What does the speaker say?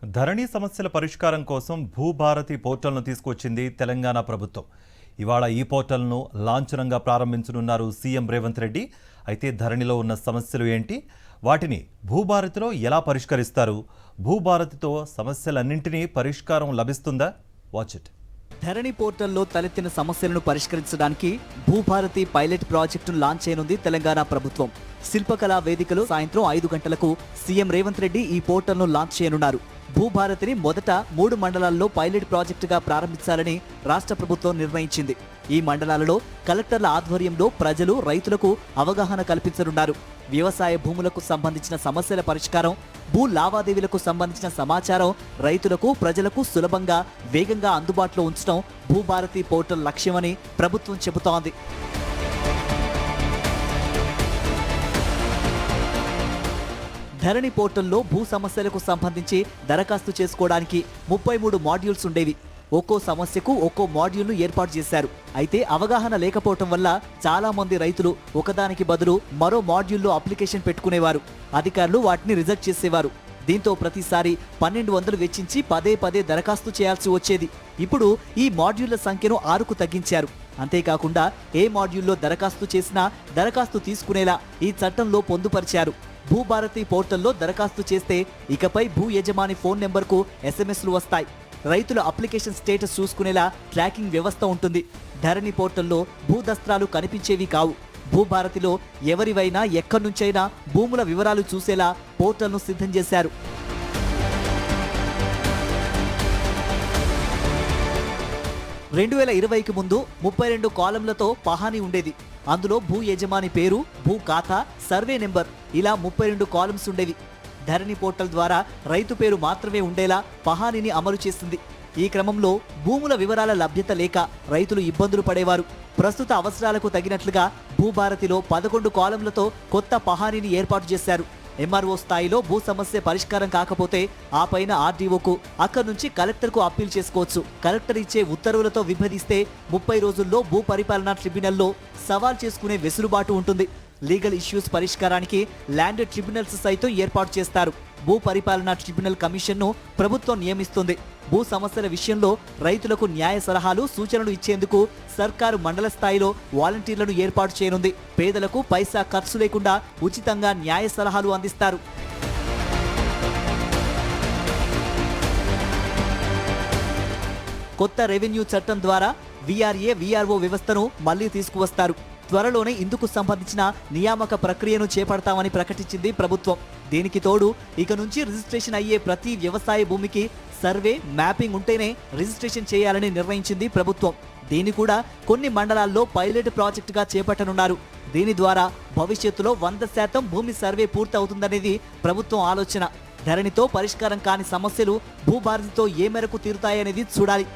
ధరణి సమస్యల పరిష్కారం కోసం భూభారతి పోర్టల్ను తీసుకొచ్చింది తెలంగాణ ప్రభుత్వం. ఇవాళ ఈ పోర్టల్ను లాంఛనంగా ప్రారంభించనున్నారు సీఎం రేవంత్ రెడ్డి. అయితే ధరణిలో ఉన్న సమస్యలు ఏంటి, వాటిని భూభారతిలో ఎలా పరిష్కరిస్తారు, భూభారతితో సమస్యలన్నింటినీ పరిష్కారం లభిస్తుందా? Watch it. ధరణి పోర్టల్లో తలెత్తిన సమస్యలను పరిష్కరించడానికి భూభారతి పైలట్ ప్రాజెక్టును లాంచ్ చేయనుంది తెలంగాణ ప్రభుత్వం. శిల్పకళా వేదికలో సాయంత్రం 5 గంటలకు సీఎం రేవంత్ రెడ్డి ఈ పోర్టల్ను లాంచ్ చేయనున్నారు. భూభారతిని మొదట 3 మండలాల్లో పైలట్ ప్రాజెక్టుగా ప్రారంభించాలని రాష్ట్ర ప్రభుత్వం నిర్ణయించింది. ఈ మండలాలలో కలెక్టర్ల ఆధ్వర్యంలో ప్రజలు, రైతులకు అవగాహన కల్పించనున్నారు. వ్యవసాయ భూములకు సంబంధించిన సమస్యల పరిష్కారం, భూ లావాదేవీలకు సంబంధించిన సమాచారం రైతులకు, ప్రజలకు సులభంగా, వేగంగా అందుబాటులో ఉంచడం భూభారతి పోర్టల్ లక్ష్యమని ప్రభుత్వం చెబుతోంది. ధరణి పోర్టల్లో భూ సమస్యలకు సంబంధించి దరఖాస్తు చేసుకోవడానికి 33 మాడ్యూల్స్ ఉండేవి. ఒక్కో సమస్యకు ఒక్కో మాడ్యూల్ను ఏర్పాటు చేశారు. అయితే అవగాహన లేకపోవటం వల్ల చాలా మంది రైతులు ఒకదానికి బదులు మరో మాడ్యూల్లో అప్లికేషన్ పెట్టుకునేవారు. అధికారులు వాటిని రిజెక్ట్ చేసేవారు. దీంతో ప్రతిసారి 1200 వెచ్చించి పదే దరఖాస్తు చేయాల్సి వచ్చేది. ఇప్పుడు ఈ మాడ్యూళ్ల సంఖ్యను 6కు తగ్గించారు. అంతేకాకుండా ఏ మాడ్యూల్లో దరఖాస్తు చేసినా దరఖాస్తు తీసుకునేలా ఈ చట్టంలో పొందుపరిచారు. భూభారతి పోర్టల్లో దరఖాస్తు చేస్తే ఇకపై భూ యజమాని ఫోన్ నెంబర్కు ఎస్ఎంఎస్లు వస్తాయి. రైతుల అప్లికేషన్ స్టేటస్ చూసుకునేలా ట్రాకింగ్ వ్యవస్థ ఉంటుంది. ధరణి పోర్టల్లో భూదస్త్రాలు కనిపించేవి కావు. భూభారతిలో ఎవరివైనా ఎక్కడి నుంచైనా భూముల వివరాలు చూసేలా పోర్టల్ను సిద్ధం చేశారు. రెండు 2020కి ముందు 32 కాలంలతో పహానీ ఉండేది. అందులో భూ యజమాని పేరు, భూ ఖాతా, సర్వే నెంబర్ ఇలా 32 కాలమ్స్ ఉండేవి. ధరణి పోర్టల్ ద్వారా రైతు పేరు మాత్రమే ఉండేలా పహానీని అమలు చేసింది. ఈ క్రమంలో భూముల వివరాల లభ్యత లేక రైతులు ఇబ్బందులు పడేవారు. ప్రస్తుత అవసరాలకు తగినట్లుగా భూభారతిలో 11 కాలంలతో కొత్త పహానీని ఏర్పాటు చేశారు. ఎంఆర్ఓ స్థాయిలో భూ సమస్య పరిష్కారం కాకపోతే ఆ పైన ఆర్డీఓకు, అక్కడి నుంచి కలెక్టర్కు అప్పీల్ చేసుకోవచ్చు. కలెక్టర్ ఇచ్చే ఉత్తర్వులతో విభేదిస్తే 30 రోజుల్లో భూ పరిపాలనా ట్రిబ్యునల్లో సవాల్ చేసుకునే వెసులుబాటు ఉంటుంది. లీగల్ ఇష్యూస్ పరిష్కారానికి ల్యాండ్ ట్రిబ్యునల్స్ సైతం ఏర్పాటు చేస్తారు. భూ పరిపాలనా ట్రిబ్యునల్ కమిషన్ను ప్రభుత్వం నియమిస్తుంది. భూ సమస్యల విషయంలో రైతులకు న్యాయ సలహాలు, సూచనలు ఇచ్చేందుకు సర్కారు మండల స్థాయిలో వాలంటీర్లను ఏర్పాటు చేయనుంది. పేదలకు పైసా ఖర్చు లేకుండా ఉచితంగా న్యాయ సలహాలు అందిస్తారు. కొత్త రెవెన్యూ చట్టం ద్వారా వీఆర్ఏ, వీఆర్ఓ వ్యవస్థను మళ్లీ తీసుకువస్తారు. త్వరలోనే ఇందుకు సంబంధించిన నియామక ప్రక్రియను చేపడతామని ప్రకటించింది ప్రభుత్వం. దీనికి తోడు ఇక నుంచి రిజిస్ట్రేషన్ అయ్యే ప్రతి వ్యవసాయ భూమికి సర్వే, మ్యాపింగ్ ఉంటేనే రిజిస్ట్రేషన్ చేయాలని నిర్ణయించింది ప్రభుత్వం. దీన్ని కూడా కొన్ని మండలాల్లో పైలట్ ప్రాజెక్టుగా చేపట్టనున్నారు. దీని ద్వారా భవిష్యత్తులో 100% భూమి సర్వే పూర్తవుతుందనేది ప్రభుత్వం ఆలోచన. ధరణితో పరిష్కారం కాని సమస్యలు భూభారతితో ఏ మేరకు తీరుతాయనేది చూడాలి.